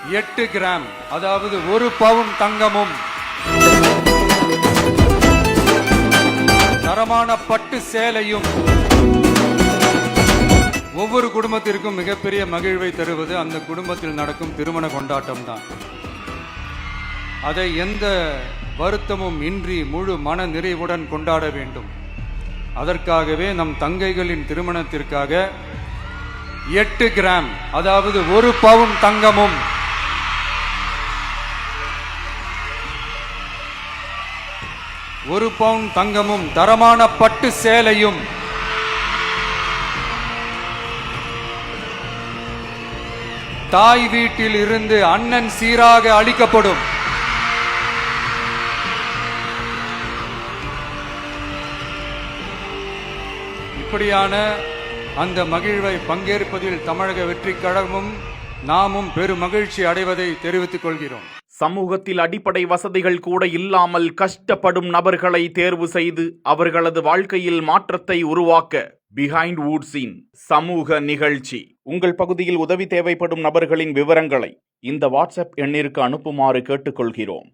8 gram, அதாவது 1 பவுன் தங்கமும், தரமான பட்டு சேலையும் ஒவ்வொரு குடும்பத்திற்கும் மிகப்பெரிய மகிழ்வை தருவது அந்த குடும்பத்தில் நடக்கும் திருமண கொண்டாட்டம் தான். அதை எந்த வருத்தமும் இன்றி முழு மன நிறைவுடன் கொண்டாட வேண்டும். அதற்காகவே நம் தங்கைகளின் திருமணத்திற்காக 8 கிராம், அதாவது 1 பவுன் தங்கமும், ஒரு பவுன் தங்கமும், தரமான பட்டு சேலையும், தாய் வீட்டில் இருந்து அண்ணன் சீராக அளிக்கப்படும். இப்படியான அந்த மகிழ்வை பங்கேற்பதில் தமிழக வெற்றிக் கழகமும் நாமும் பெரும் மகிழ்ச்சி அடைவதை தெரிவித்துக் கொள்கிறோம். சமூகத்தில் அடிப்படை வசதிகள் கூட இல்லாமல் கஷ்டப்படும் நபர்களை தேர்வு செய்து அவர்களது வாழ்க்கையில் மாற்றத்தை உருவாக்க பிஹைண்ட் வுட்ஸின் சமூக நிகழ்ச்சி. உங்கள் பகுதியில் உதவி தேவைப்படும் நபர்களின் விவரங்களை இந்த வாட்ஸ்அப் எண்ணிற்கு அனுப்புமாறு கேட்டுக்கொள்கிறோம்.